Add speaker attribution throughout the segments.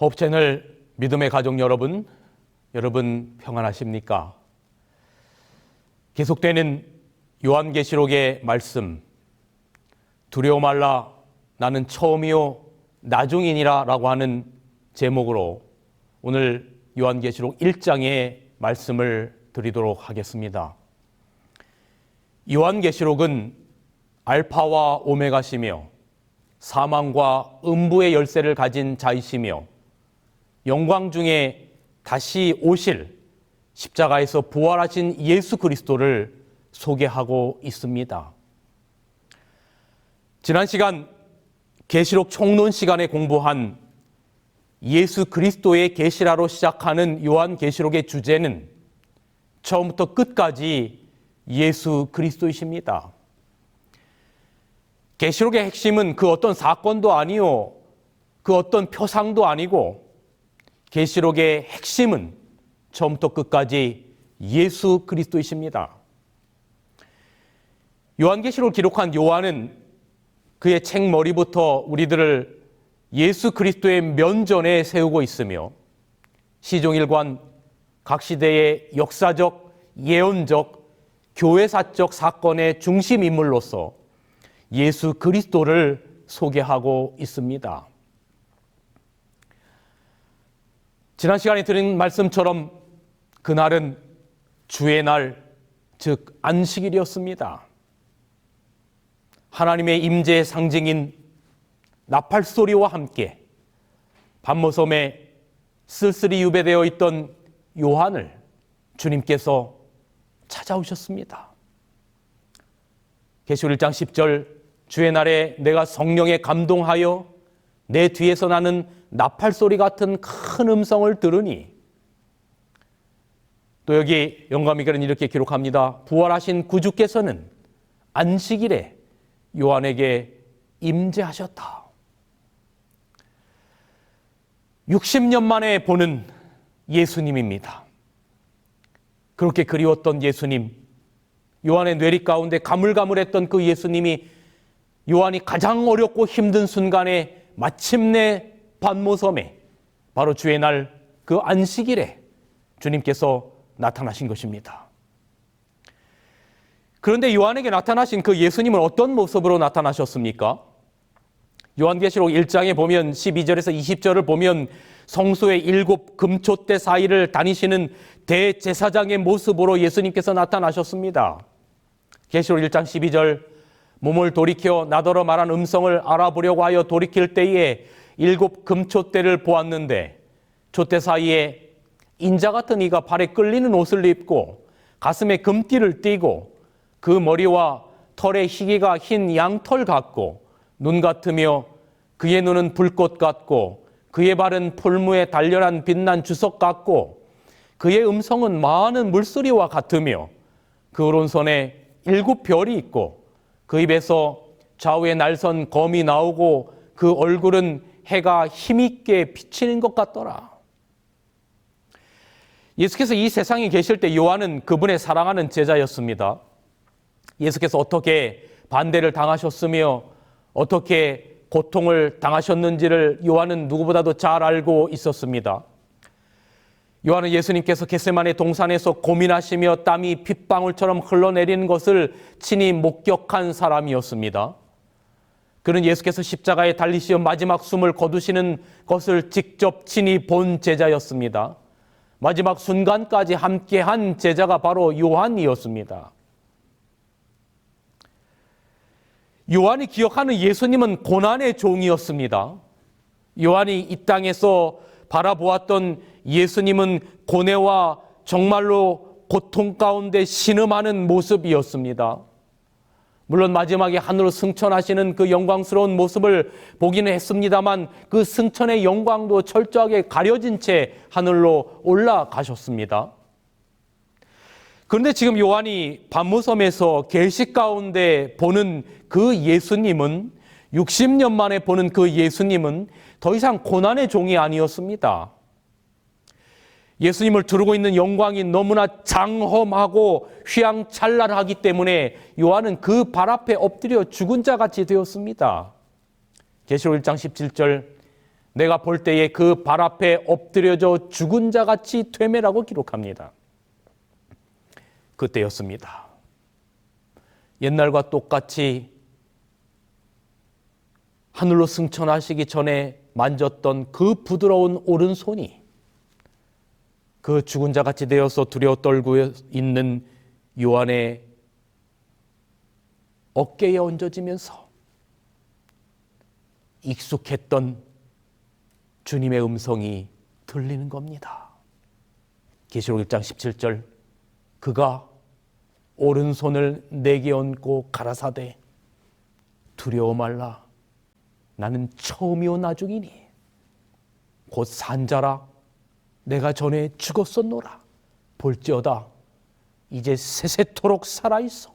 Speaker 1: 호프채널 믿음의 가족 여러분 평안하십니까? 계속되는 요한계시록의 말씀, 두려워 말라 나는 처음이요 나중이니라 라고 하는 제목으로 오늘 요한계시록 1장의 말씀을 드리도록 하겠습니다. 요한계시록은 알파와 오메가시며 사망과 음부의 열쇠를 가진 자이시며 영광 중에 다시 오실 십자가에서 부활하신 예수 그리스도를 소개하고 있습니다. 지난 시간 계시록 총론 시간에 공부한 예수 그리스도의 계시라로 시작하는 요한계시록의 주제는 처음부터 끝까지 예수 그리스도이십니다. 계시록의 핵심은 그 어떤 사건도 아니요, 그 어떤 표상도 아니고 계시록의 핵심은 처음부터 끝까지 예수 그리스도이십니다. 요한계시록을 기록한 요한은 그의 책 머리부터 우리들을 예수 그리스도의 면전에 세우고 있으며 시종일관 각 시대의 역사적, 예언적, 교회사적 사건의 중심 인물로서 예수 그리스도를 소개하고 있습니다. 지난 시간에 들은 말씀처럼 그날은 주의 날, 즉 안식일이었습니다. 하나님의 임재의 상징인 나팔소리와 함께 밤모섬에 쓸쓸히 유배되어 있던 요한을 주님께서 찾아오셨습니다. 계시록 1장 10절 주의 날에 내가 성령에 감동하여 내 뒤에서 나는 나팔소리 같은 큰 음성을 들으니, 또 여기 영감이글은 이렇게 기록합니다. 부활하신 구주께서는 안식일에 요한에게 임재하셨다. 60년 만에 보는 예수님입니다. 그렇게 그리웠던 예수님, 요한의 뇌리 가운데 가물가물했던 그 예수님이 요한이 가장 어렵고 힘든 순간에 마침내 밤모섬에 바로 주의 날 그 안식일에 주님께서 나타나신 것입니다. 그런데 요한에게 나타나신 그 예수님은 어떤 모습으로 나타나셨습니까? 요한계시록 1장에 보면 12절에서 20절을 보면 성소의 7 금촛대 사이를 다니시는 대제사장의 모습으로 예수님께서 나타나셨습니다. 계시록 1장 12절 몸을 돌이켜 나더러 말한 음성을 알아보려고 하여 돌이킬 때에 7 금촛대를 보았는데 촛대 사이에 인자 같은 이가 발에 끌리는 옷을 입고 가슴에 금띠를 띠고 그 머리와 털의 희기가 흰 양털 같고 눈 같으며 그의 눈은 불꽃 같고 그의 발은 풀무에 단련한 빛난 주석 같고 그의 음성은 많은 물소리와 같으며 그 오른손에 7 별이 있고 그 입에서 좌우에 날선 검이 나오고 그 얼굴은 해가 힘있게 비치는 것 같더라. 예수께서 이 세상에 계실 때 요한은 그분의 사랑하는 제자였습니다. 예수께서 어떻게 반대를 당하셨으며 어떻게 고통을 당하셨는지를 요한은 누구보다도 잘 알고 있었습니다. 요한은 예수님께서 겟세마네 동산에서 고민하시며 땀이 핏방울처럼 흘러내리는 것을 친히 목격한 사람이었습니다. 그는 예수께서 십자가에 달리시어 마지막 숨을 거두시는 것을 직접 친히 본 제자였습니다. 마지막 순간까지 함께한 제자가 바로 요한이었습니다. 요한이 기억하는 예수님은 고난의 종이었습니다. 요한이 이 땅에서 바라보았던 예수님은 고뇌와 정말로 고통 가운데 신음하는 모습이었습니다. 물론 마지막에 하늘로 승천하시는 그 영광스러운 모습을 보기는 했습니다만 그 승천의 영광도 철저하게 가려진 채 하늘로 올라가셨습니다. 그런데 지금 요한이 밤모섬에서 계시 가운데 보는 그 예수님은 60년 만에 보는 그 예수님은 더 이상 고난의 종이 아니었습니다. 예수님을 두르고 있는 영광이 너무나 장엄하고 휘황찬란하기 때문에 요한은 그 발 앞에 엎드려 죽은 자 같이 되었습니다. 계시록 1장 17절 내가 볼 때에 그 발 앞에 엎드려져 죽은 자 같이 되매라고 기록합니다. 그때였습니다. 옛날과 똑같이 하늘로 승천하시기 전에 만졌던 그 부드러운 오른손이 그 죽은 자 같이 되어서 두려워 떨고 있는 요한의 어깨에 얹어지면서 익숙했던 주님의 음성이 들리는 겁니다. 계시록 1장 17절 그가 오른손을 내게 얹고 가라사대 두려워 말라 나는 처음이요 나중이니 곧 산자라 내가 전에 죽었었노라 볼지어다 이제 세세토록 살아있어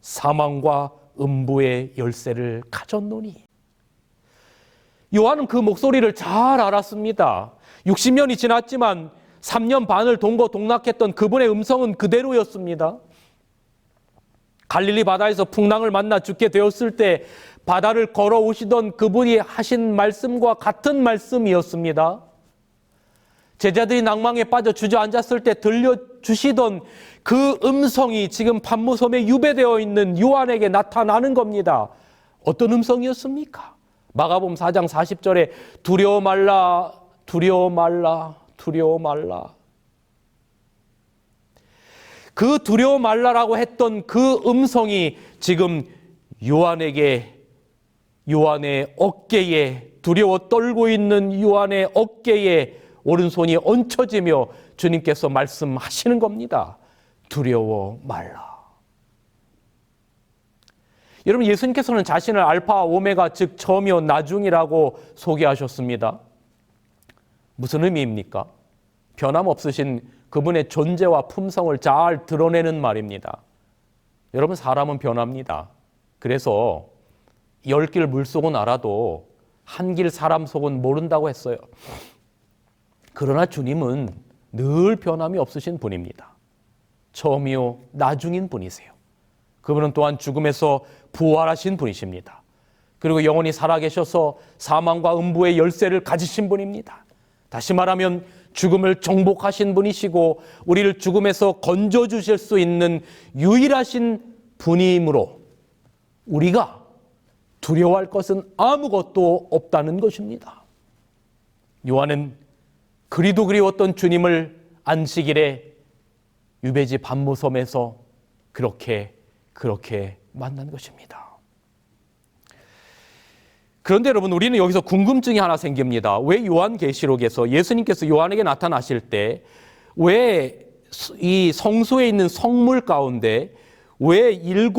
Speaker 1: 사망과 음부의 열쇠를 가졌노니. 요한은 그 목소리를 잘 알았습니다. 60년이 지났지만 3년 반을 동고동락했던 그분의 음성은 그대로였습니다. 갈릴리 바다에서 풍랑을 만나 죽게 되었을 때 바다를 걸어오시던 그분이 하신 말씀과 같은 말씀이었습니다. 제자들이 낭망에 빠져 주저앉았을 때 들려주시던 그 음성이 지금 pat모섬에 유배되어 있는 요한에게 나타나는 겁니다. 어떤 음성이었습니까? 마가복음 4장 40절에 두려워 말라, 두려워 말라, 두려워 말라. 그 두려워 말라라고 했던 그 음성이 지금 요한의 어깨에, 두려워 떨고 있는 요한의 어깨에 오른손이 얹혀지며 주님께서 말씀하시는 겁니다. 두려워 말라. 여러분, 예수님께서는 자신을 알파 오메가 즉 처음이요 나중이라고 소개하셨습니다. 무슨 의미입니까? 변함없으신 그분의 존재와 품성을 잘 드러내는 말입니다. 여러분, 사람은 변합니다. 그래서 10길 물속은 알아도 한 길 사람 속은 모른다고 했어요. 그러나 주님은 늘 변함이 없으신 분입니다. 처음이요 나중인 분이세요. 그분은 또한 죽음에서 부활하신 분이십니다. 그리고 영원히 살아계셔서 사망과 음부의 열쇠를 가지신 분입니다. 다시 말하면 죽음을 정복하신 분이시고 우리를 죽음에서 건져주실 수 있는 유일하신 분이므로 우리가 두려워할 것은 아무것도 없다는 것입니다. 요한은 그리도 그리웠던 주님을 안식일에 유배지 pat모섬에서 그렇게 만난 것입니다. 그런데 여러분, 우리는 여기서 궁금증이 하나 생깁니다. 왜 요한계시록에서 예수님께서 요한에게 나타나실 때 왜 이 성소에 있는 성물 가운데 왜 7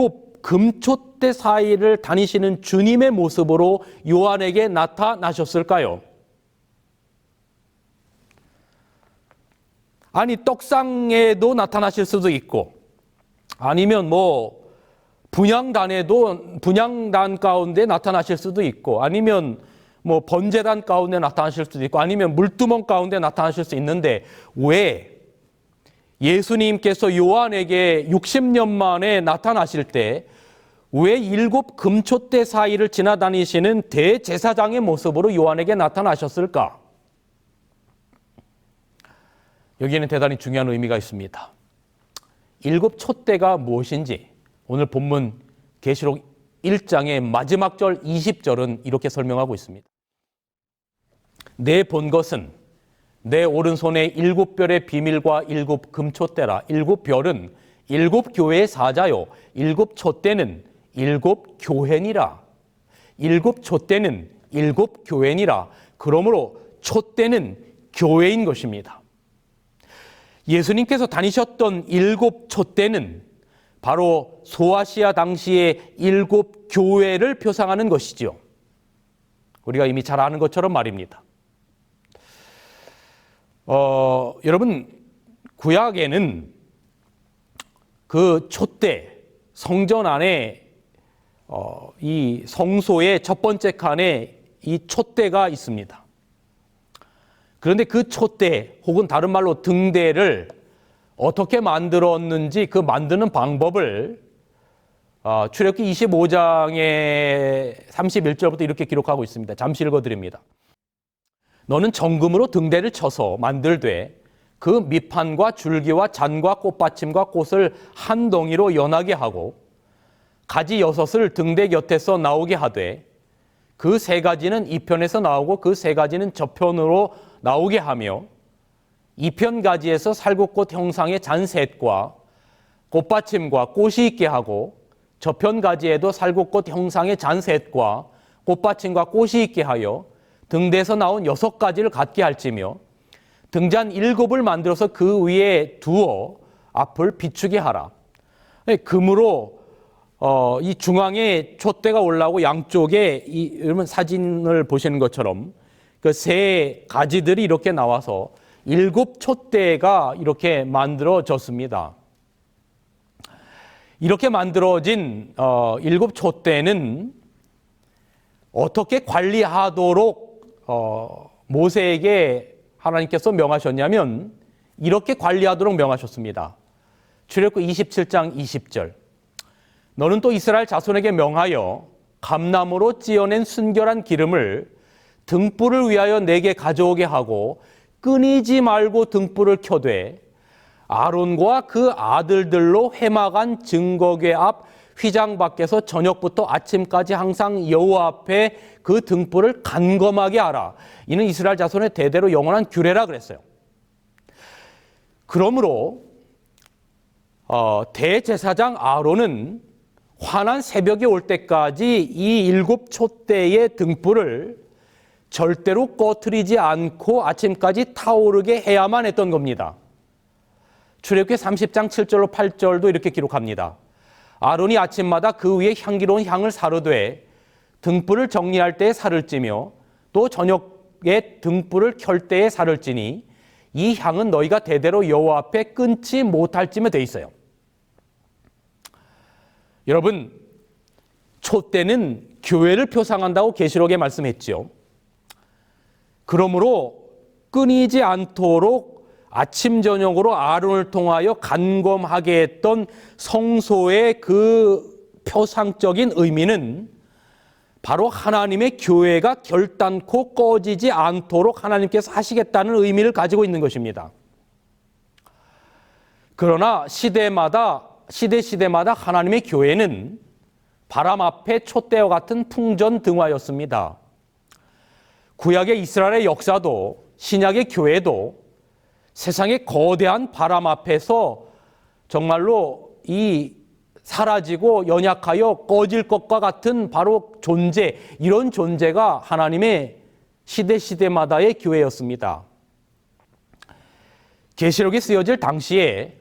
Speaker 1: 금촛대 사이를 다니시는 주님의 모습으로 요한에게 나타나셨을까요? 아니, 떡상에도 나타나실 수도 있고 아니면 분향단 가운데 나타나실 수도 있고 아니면 번제단 가운데 나타나실 수도 있고 아니면 물두멍 가운데 나타나실 수 있는데 왜 예수님께서 요한에게 60년 만에 나타나실 때 왜 7 금촛대 사이를 지나다니시는 대제사장의 모습으로 요한에게 나타나셨을까? 여기에는 대단히 중요한 의미가 있습니다. 7 촛대가 무엇인지 오늘 본문 계시록 1장의 마지막 절 20절은 이렇게 설명하고 있습니다. 내 본 것은 내 오른손에 7별의 비밀과 7 금촛대라. 7별은 7 교회의 사자요 7 촛대는 7 교회니라. 7 촛대는 7 교회니라. 그러므로 촛대는 교회인 것입니다. 예수님께서 다니셨던 7 촛대는 바로 소아시아 당시의 7 교회를 표상하는 것이죠. 우리가 이미 잘 아는 것처럼 말입니다. 여러분, 구약에는 그 촛대, 성전 안에 이 성소의 첫 번째 칸에 이 촛대가 있습니다. 그런데 그 촛대 혹은 다른 말로 등대를 어떻게 만들었는지 그 만드는 방법을 출애굽기 25장의 31절부터 이렇게 기록하고 있습니다. 잠시 읽어드립니다. 너는 정금으로 등대를 쳐서 만들되 그 밑판과 줄기와 잔과 꽃받침과 꽃을 한 덩이로 연하게 하고 가지 6을 등대 곁에서 나오게 하되 그 3가지는 이 편에서 나오고 그 3가지는 저편으로 나오게 하며 이 편 가지에서 살구꽃 형상의 잔셋과 꽃받침과 꽃이 있게 하고 저편 가지에도 살구꽃 형상의 잔셋과 꽃받침과 꽃이 있게 하여 등대에서 나온 6가지를 갖게 할지며 등잔 7을 만들어서 그 위에 두어 앞을 비추게 하라. 금으로 이 중앙에 촛대가 올라오고 양쪽에 여러분 사진을 보시는 것처럼 그 3가지들이 이렇게 나와서 7 촛대가 이렇게 만들어졌습니다. 이렇게 만들어진 7 촛대는 어떻게 관리하도록 모세에게 하나님께서 명하셨냐면 이렇게 관리하도록 명하셨습니다. 출애굽기 27장 20절. 너는 또 이스라엘 자손에게 명하여 감나무로 찌어낸 순결한 기름을 등불을 위하여 내게 가져오게 하고 끊이지 말고 등불을 켜되 아론과 그 아들들로 회막안 증거궤 앞 휘장 밖에서 저녁부터 아침까지 항상 여호와 앞에 그 등불을 간검하게 하라. 이는 이스라엘 자손의 대대로 영원한 규례라 그랬어요. 그러므로 대제사장 아론은 환한 새벽이 올 때까지 이 7촛대의 등불을 절대로 꺼트리지 않고 아침까지 타오르게 해야만 했던 겁니다. 출애굽기 30장 7절로 8절도 이렇게 기록합니다. 아론이 아침마다 그 위에 향기로운 향을 사르되 등불을 정리할 때에 살을 찌며 또 저녁에 등불을 켤 때에 살을 찌니 이 향은 너희가 대대로 여호와 앞에 끊지 못할지며 돼 있어요. 여러분, 촛대는 교회를 표상한다고 계시록에 말씀했죠. 그러므로 끊이지 않도록 아침 저녁으로 아론을 통하여 간검하게 했던 성소의 그 표상적인 의미는 바로 하나님의 교회가 결단코 꺼지지 않도록 하나님께서 하시겠다는 의미를 가지고 있는 것입니다. 그러나 시대마다 하나님의 교회는 바람 앞에 촛대와 같은 풍전등화였습니다. 구약의 이스라엘의 역사도 신약의 교회도 세상의 거대한 바람 앞에서 정말로 이 사라지고 연약하여 꺼질 것과 같은 바로 존재, 이런 존재가 하나님의 시대마다의 교회였습니다. 계시록이 쓰여질 당시에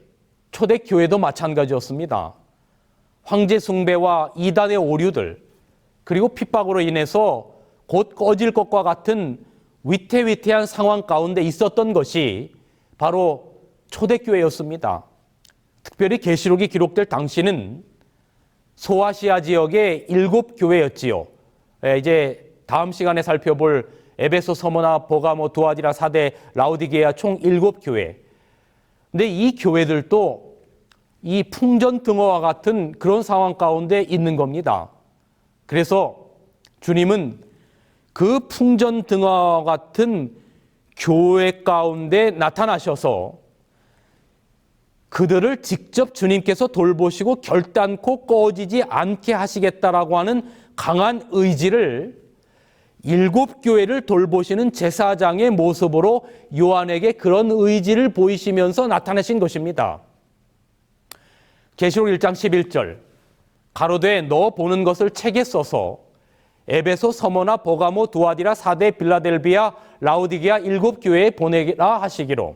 Speaker 1: 초대교회도 마찬가지였습니다. 황제 숭배와 이단의 오류들, 그리고 핍박으로 인해서 곧 꺼질 것과 같은 위태위태한 상황 가운데 있었던 것이 바로 초대교회였습니다. 특별히 계시록이 기록될 당시는 소아시아 지역의 7교회였지요. 이제 다음 시간에 살펴볼 에베소, 서머나, 버가모, 두아디라, 사데, 라오디게아 총 7교회. 근데 이 교회들도 이 풍전등화와 같은 그런 상황 가운데 있는 겁니다. 그래서 주님은 그 풍전등화와 같은 교회 가운데 나타나셔서 그들을 직접 주님께서 돌보시고 결단코 꺼지지 않게 하시겠다라고 하는 강한 의지를 7교회를 돌보시는 제사장의 모습으로 요한에게 그런 의지를 보이시면서 나타내신 것입니다. 계시록 1장 11절 가로되 너 보는 것을 책에 써서 에베소, 서머나, 버가모, 두아디라, 사데, 빌라델비아, 라오디게아 7교회에 보내라 하시기로.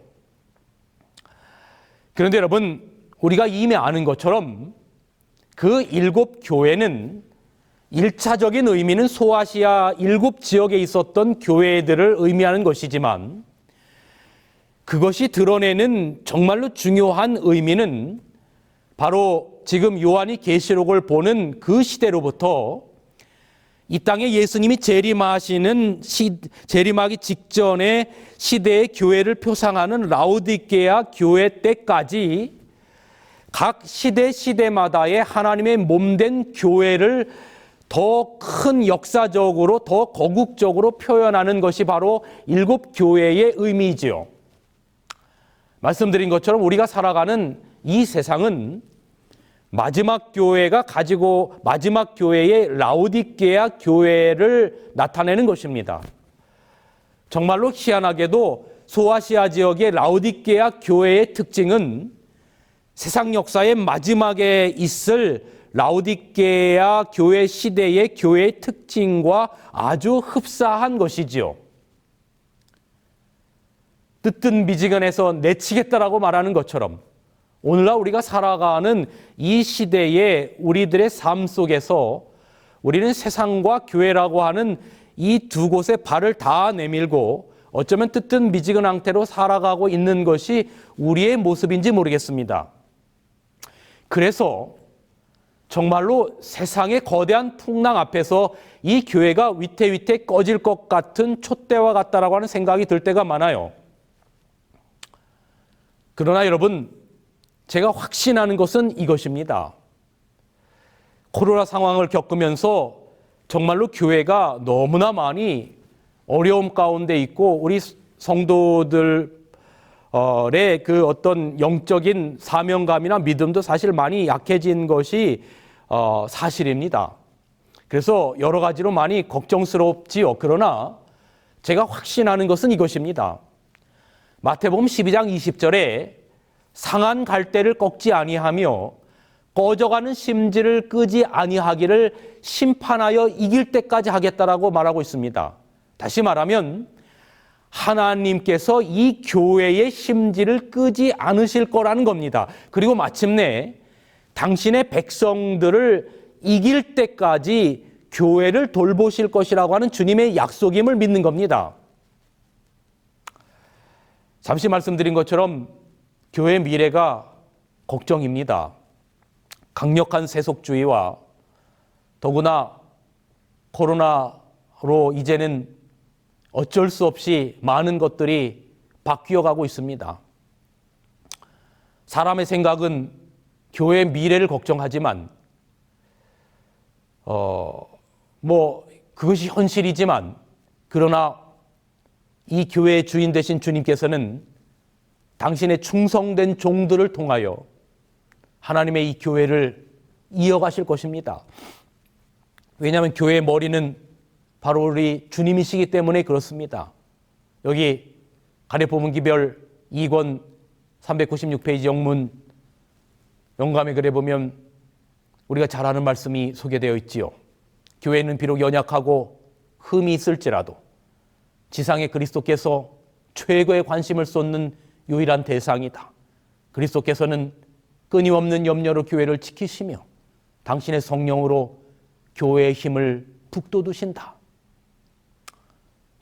Speaker 1: 그런데 여러분, 우리가 이미 아는 것처럼 그 7교회는 1차적인 의미는 소아시아 7지역에 있었던 교회들을 의미하는 것이지만 그것이 드러내는 정말로 중요한 의미는 바로 지금 요한이 계시록을 보는 그 시대로부터 이 땅에 예수님이 재림하기 직전의 시대의 교회를 표상하는 라오디게아 교회 때까지 각 시대마다의 하나님의 몸된 교회를 더 큰 역사적으로, 더 거국적으로 표현하는 것이 바로 7교회의 의미이지요. 말씀드린 것처럼 우리가 살아가는 이 세상은 마지막 교회가 가지고 마지막 교회의 라오디게아 교회를 나타내는 것입니다. 정말로 희한하게도 소아시아 지역의 라오디게아 교회의 특징은 세상 역사의 마지막에 있을 라오디게아 교회 시대의 교회의 특징과 아주 흡사한 것이지요. 뜨뜻미지근해서 내치겠다라고 말하는 것처럼 오늘날 우리가 살아가는 이 시대의 우리들의 삶 속에서 우리는 세상과 교회라고 하는 이 두 곳에 발을 다 내밀고 어쩌면 뜨뜻미지근 상태로 살아가고 있는 것이 우리의 모습인지 모르겠습니다. 그래서 정말로 세상의 거대한 풍랑 앞에서 이 교회가 위태위태 꺼질 것 같은 촛대와 같다라고 하는 생각이 들 때가 많아요. 그러나 여러분, 제가 확신하는 것은 이것입니다. 코로나 상황을 겪으면서 정말로 교회가 너무나 많이 어려움 가운데 있고 우리 성도들의 그 어떤 영적인 사명감이나 믿음도 사실 많이 약해진 것이 사실입니다. 그래서 여러 가지로 많이 걱정스럽지요. 그러나 제가 확신하는 것은 이것입니다. 마태복음 12장 20절에 상한 갈대를 꺾지 아니하며 꺼져가는 심지를 끄지 아니하기를 심판하여 이길 때까지 하겠다라고 말하고 있습니다. 다시 말하면 하나님께서 이 교회의 심지를 끄지 않으실 거라는 겁니다. 그리고 마침내 당신의 백성들을 이길 때까지 교회를 돌보실 것이라고 하는 주님의 약속임을 믿는 겁니다. 잠시 말씀드린 것처럼 교회의 미래가 걱정입니다. 강력한 세속주의와 더구나 코로나로 이제는 어쩔 수 없이 많은 것들이 바뀌어 가고 있습니다. 사람의 생각은 교회의 미래를 걱정하지만 그것이 현실이지만 그러나 이 교회의 주인 되신 주님께서는 당신의 충성된 종들을 통하여 하나님의 이 교회를 이어가실 것입니다. 왜냐하면 교회의 머리는 바로 우리 주님이시기 때문에 그렇습니다. 여기 가래포문기별 2권 396페이지 영문 영감의 글에 보면 우리가 잘 아는 말씀이 소개되어 있지요. 교회는 비록 연약하고 흠이 있을지라도 지상의 그리스도께서 최고의 관심을 쏟는 유일한 대상이다. 그리스도께서는 끊임없는 염려로 교회를 지키시며 당신의 성령으로 교회의 힘을 북돋우신다.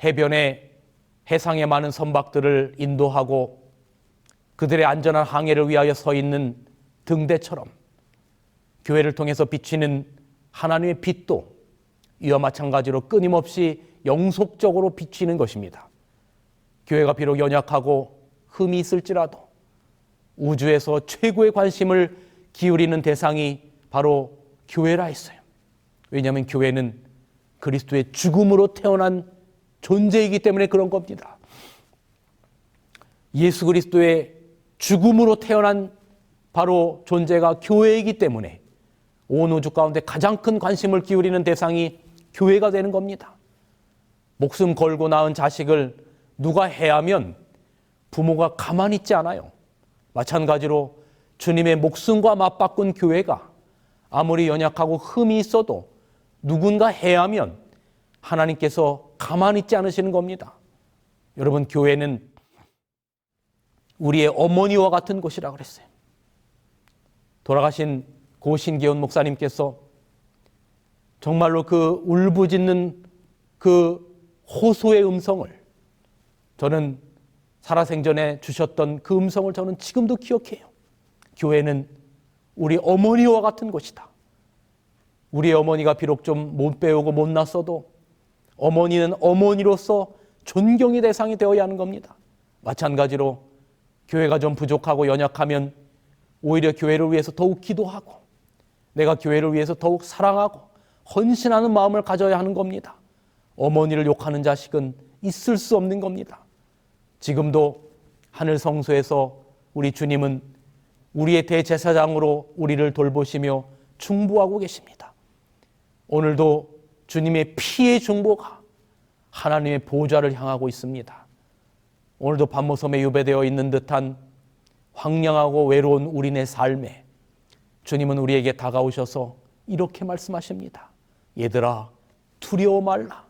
Speaker 1: 해변에 해상의 많은 선박들을 인도하고 그들의 안전한 항해를 위하여 서 있는 등대처럼 교회를 통해서 비치는 하나님의 빛도 이와 마찬가지로 끊임없이 영속적으로 비치는 것입니다. 교회가 비록 연약하고 흠이 있을지라도 우주에서 최고의 관심을 기울이는 대상이 바로 교회라 했어요. 왜냐하면 교회는 그리스도의 죽음으로 태어난 존재이기 때문에 그런 겁니다. 예수 그리스도의 죽음으로 태어난 바로 존재가 교회이기 때문에 온 우주 가운데 가장 큰 관심을 기울이는 대상이 교회가 되는 겁니다. 목숨 걸고 낳은 자식을 누가 해하면 부모가 가만히 있지 않아요. 마찬가지로 주님의 목숨과 맞바꾼 교회가 아무리 연약하고 흠이 있어도 누군가 해하면 하나님께서 가만히 있지 않으시는 겁니다. 여러분, 교회는 우리의 어머니와 같은 곳이라고 그랬어요. 돌아가신 고 신기훈 목사님께서 정말로 그 울부짖는 그 호소의 음성을 저는 살아생전에 주셨던 그 음성을 저는 지금도 기억해요. 교회는 우리 어머니와 같은 곳이다. 우리 어머니가 비록 좀 못 배우고 못났어도 어머니는 어머니로서 존경의 대상이 되어야 하는 겁니다. 마찬가지로 교회가 좀 부족하고 연약하면 오히려 교회를 위해서 더욱 기도하고 내가 교회를 위해서 더욱 사랑하고 헌신하는 마음을 가져야 하는 겁니다. 어머니를 욕하는 자식은 있을 수 없는 겁니다. 지금도 하늘 성소에서 우리 주님은 우리의 대제사장으로 우리를 돌보시며 중보하고 계십니다. 오늘도 주님의 피의 중보가 하나님의 보좌를 향하고 있습니다. 오늘도 밤모섬에 유배되어 있는 듯한 황량하고 외로운 우리네 삶에 주님은 우리에게 다가오셔서 이렇게 말씀하십니다. 얘들아, 두려워 말라.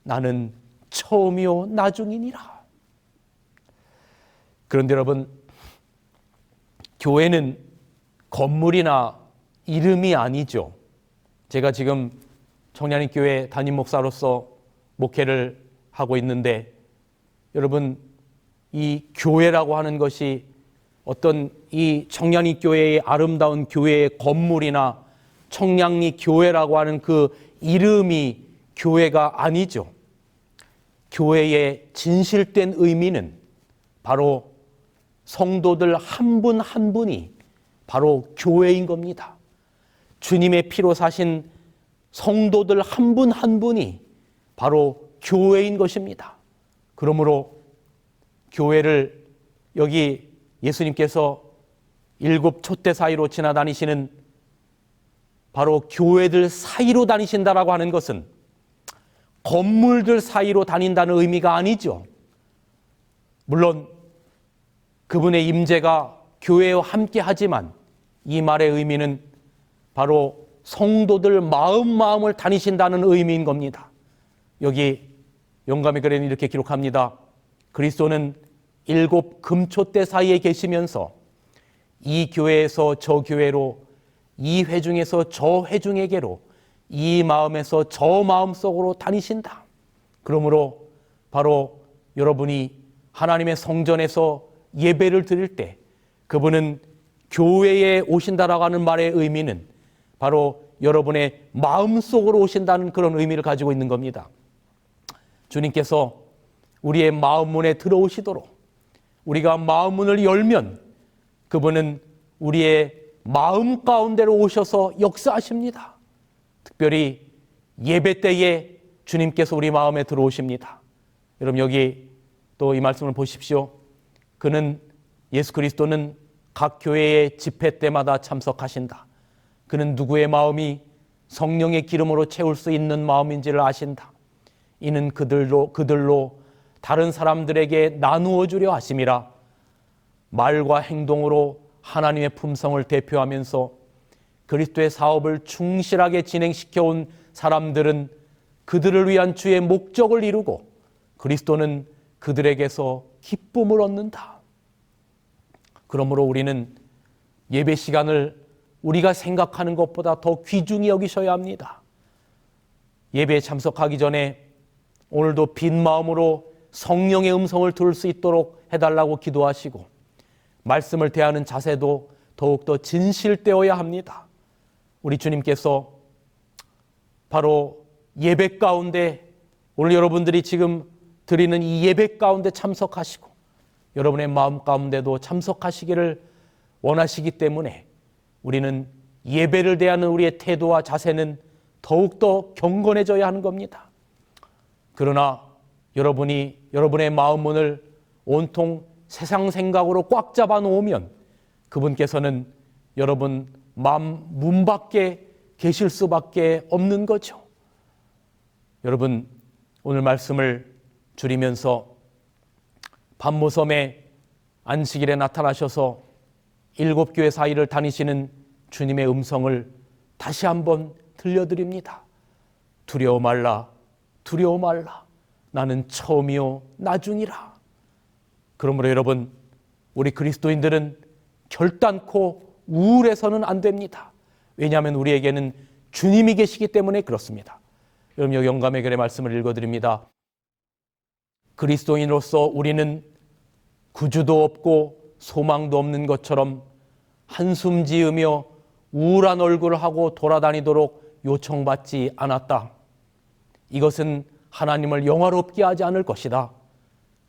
Speaker 1: 나는 처음이요 나중이니라. 그런데 여러분, 교회는 건물이나 이름이 아니죠. 제가 지금 청량리교회 담임 목사로서 목회를 하고 있는데 여러분, 이 교회라고 하는 것이 어떤 이 청량리교회의 아름다운 교회의 건물이나 청량리 교회라고 하는 그 이름이 교회가 아니죠. 교회의 진실된 의미는 바로 성도들 한 분 한 분이 바로 교회인 겁니다. 주님의 피로 사신 성도들 한 분 한 분이 바로 교회인 것입니다. 그러므로 교회를 여기 예수님께서 7 촛대 사이로 지나다니시는 바로 교회들 사이로 다니신다라고 하는 것은 건물들 사이로 다닌다는 의미가 아니죠. 물론 그분의 임재가 교회와 함께 하지만 이 말의 의미는 바로 성도들 마음을 다니신다는 의미인 겁니다. 여기 영감의 글에는 이렇게 기록합니다. 그리스도는 7 금촛대 사이에 계시면서 이 교회에서 저 교회로, 이 회중에서 저 회중에게로, 이 마음에서 저 마음 속으로 다니신다. 그러므로 바로 여러분이 하나님의 성전에서 예배를 드릴 때 그분은 교회에 오신다라고 하는 말의 의미는 바로 여러분의 마음 속으로 오신다는 그런 의미를 가지고 있는 겁니다. 주님께서 우리의 마음 문에 들어오시도록 우리가 마음 문을 열면 그분은 우리의 마음 가운데로 오셔서 역사하십니다. 특별히 예배 때에 주님께서 우리 마음에 들어오십니다. 여러분 여기 또 이 말씀을 보십시오. 그는 예수 그리스도는 각 교회의 집회 때마다 참석하신다. 그는 누구의 마음이 성령의 기름으로 채울 수 있는 마음인지를 아신다. 이는 그들로 다른 사람들에게 나누어 주려 하심이라. 말과 행동으로 하나님의 품성을 대표하면서 그리스도의 사업을 충실하게 진행시켜온 사람들은 그들을 위한 주의 목적을 이루고 그리스도는 그들에게서 기쁨을 얻는다. 그러므로 우리는 예배 시간을 우리가 생각하는 것보다 더 귀중히 여기셔야 합니다. 예배에 참석하기 전에 오늘도 빈 마음으로 성령의 음성을 들을 수 있도록 해달라고 기도하시고 말씀을 대하는 자세도 더욱더 진실되어야 합니다. 우리 주님께서 바로 예배 가운데 오늘 여러분들이 지금 드리는 이 예배 가운데 참석하시고 여러분의 마음 가운데도 참석하시기를 원하시기 때문에 우리는 예배를 대하는 우리의 태도와 자세는 더욱더 경건해져야 하는 겁니다. 그러나 여러분의 마음 문을 온통 세상 생각으로 꽉 잡아 놓으면 그분께서는 여러분 마음 문 밖에 계실 수밖에 없는 거죠. 여러분 오늘 말씀을 줄이면서 밤모섬에 안식일에 나타나셔서 7 교회 사이를 다니시는 주님의 음성을 다시 한번 들려드립니다. 두려워 말라, 두려워 말라. 나는 처음이요 나중이라. 그러므로 여러분 우리 그리스도인들은 결단코 우울해서는 안 됩니다. 왜냐하면 우리에게는 주님이 계시기 때문에 그렇습니다. 여러분 여기 영감의 글의 말씀을 읽어드립니다. 그리스도인으로서 우리는 구주도 없고 소망도 없는 것처럼 한숨 지으며 우울한 얼굴을 하고 돌아다니도록 요청받지 않았다. 이것은 하나님을 영화롭게 하지 않을 것이다.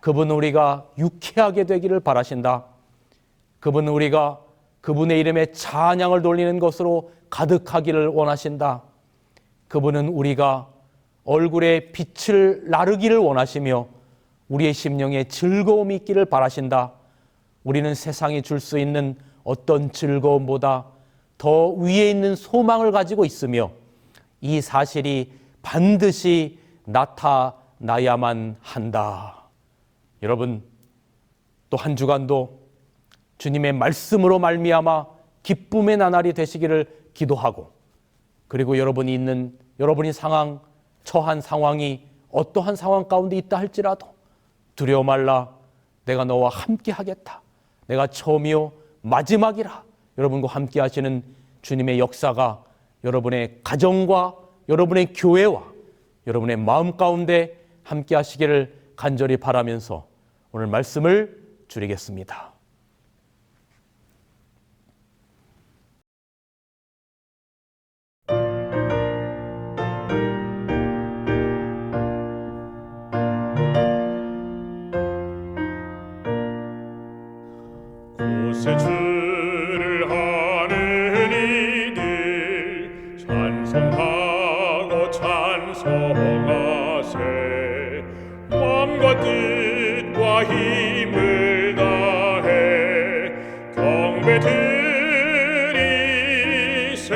Speaker 1: 그분은 우리가 유쾌하게 되기를 바라신다. 그분은 우리가 그분의 이름에 찬양을 돌리는 것으로 가득하기를 원하신다. 그분은 우리가 얼굴에 빛을 나르기를 원하시며 우리의 심령에 즐거움이 있기를 바라신다. 우리는 세상이 줄 수 있는 어떤 즐거움보다 더 위에 있는 소망을 가지고 있으며 이 사실이 반드시 나타나야만 한다. 여러분 또 한 주간도 주님의 말씀으로 말미암아 기쁨의 나날이 되시기를 기도하고 그리고 여러분이 처한 상황이 어떠한 상황 가운데 있다 할지라도 두려워 말라. 내가 너와 함께 하겠다. 내가 처음이요 마지막이라. 여러분과 함께 하시는 주님의 역사가 여러분의 가정과 여러분의 교회와 여러분의 마음 가운데 함께 하시기를 간절히 바라면서 오늘 말씀을 줄이겠습니다.
Speaker 2: 곳에 주를 하는 이들 찬송하고 찬송하세. 마음과 뜻과 힘을 다해 경배 드리세.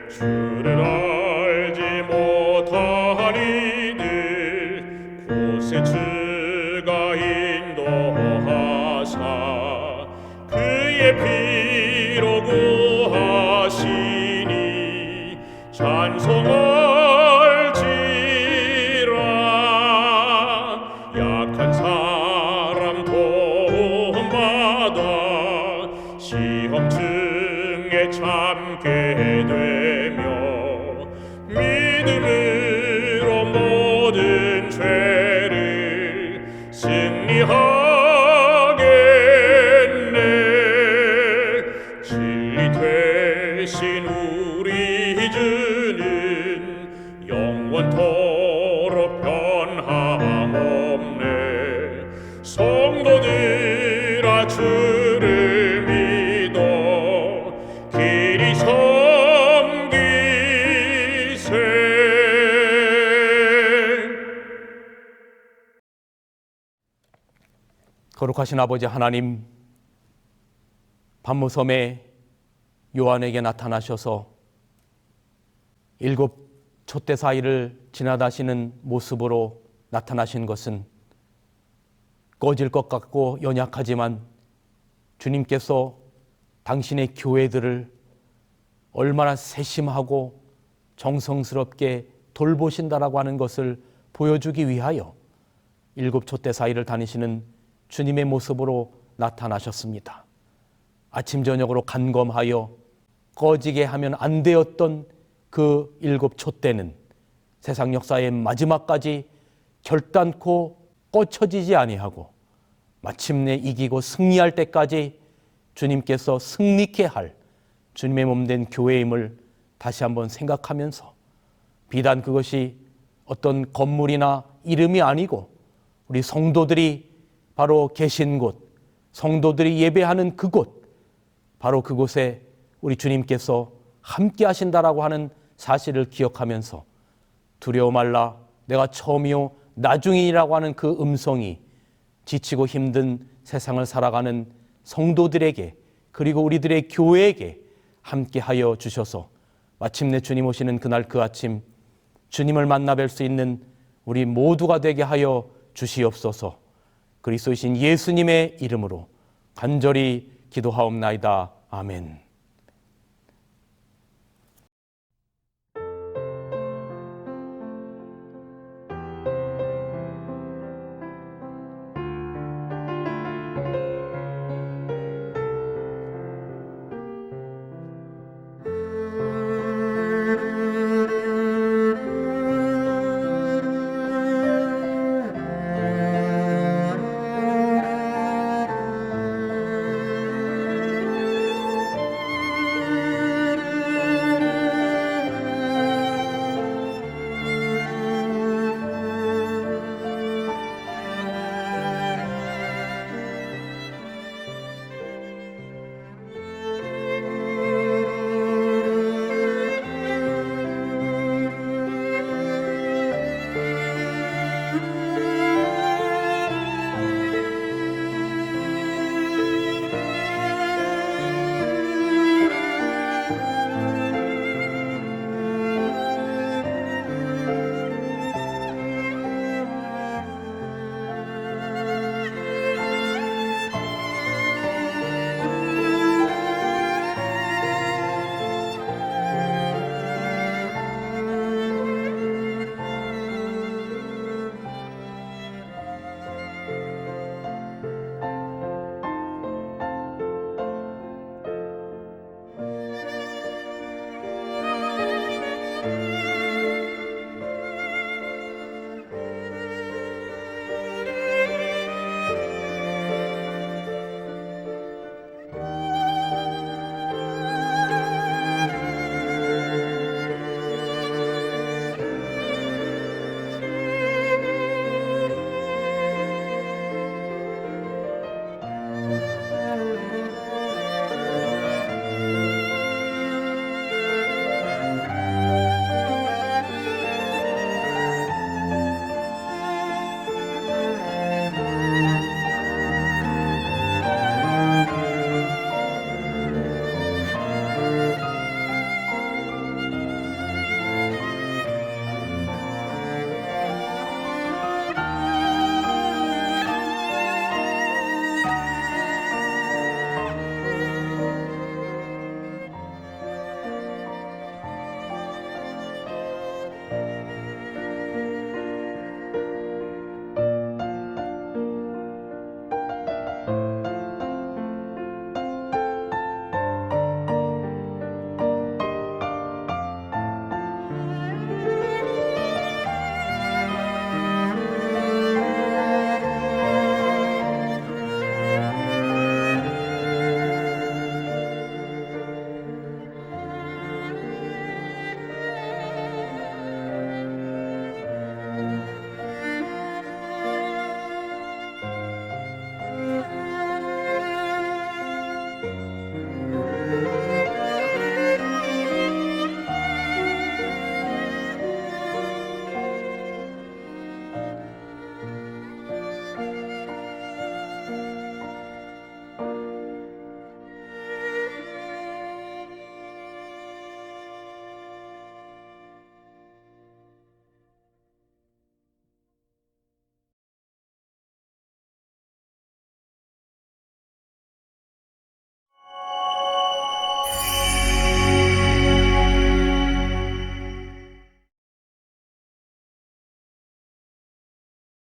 Speaker 2: 주를 알지 못한 이들 곳에 주가 인도하사 그의 피로 구하시니 찬송할지라. 약한 사람 도움받아 시험 중에 참게 되며 믿음으로 모든 죄를 승리하겠네. 진리 되신 우리 주는 영원토록 변함없네. 성도들아 주를 믿어 길이 섬기세.
Speaker 1: 거룩하신 아버지 하나님, 밤무섬에 요한에게 나타나셔서 7 촛대 사이를 지나다시는 모습으로 나타나신 것은 꺼질 것 같고 연약하지만 주님께서 당신의 교회들을 얼마나 세심하고 정성스럽게 돌보신다라고 하는 것을 보여주기 위하여 7 촛대 사이를 다니시는 주님의 모습으로 나타나셨습니다. 아침 저녁으로 간검하여 꺼지게 하면 안 되었던 그 7 촛대는 세상 역사의 마지막까지 결단코 꺼쳐지지 아니하고 마침내 이기고 승리할 때까지 주님께서 승리케 할 주님의 몸된 교회임을 다시 한번 생각하면서 비단 그것이 어떤 건물이나 이름이 아니고 우리 성도들이 바로 계신 곳, 성도들이 예배하는 그곳, 바로 그곳에 우리 주님께서 함께 하신다라고 하는 사실을 기억하면서 두려워 말라 내가 처음이요 나중이라고 하는 그 음성이 지치고 힘든 세상을 살아가는 성도들에게 그리고 우리들의 교회에게 함께하여 주셔서 마침내 주님 오시는 그날 그 아침 주님을 만나 뵐 수 있는 우리 모두가 되게 하여 주시옵소서. 그리스도이신 예수님의 이름으로 간절히 기도하옵나이다. 아멘.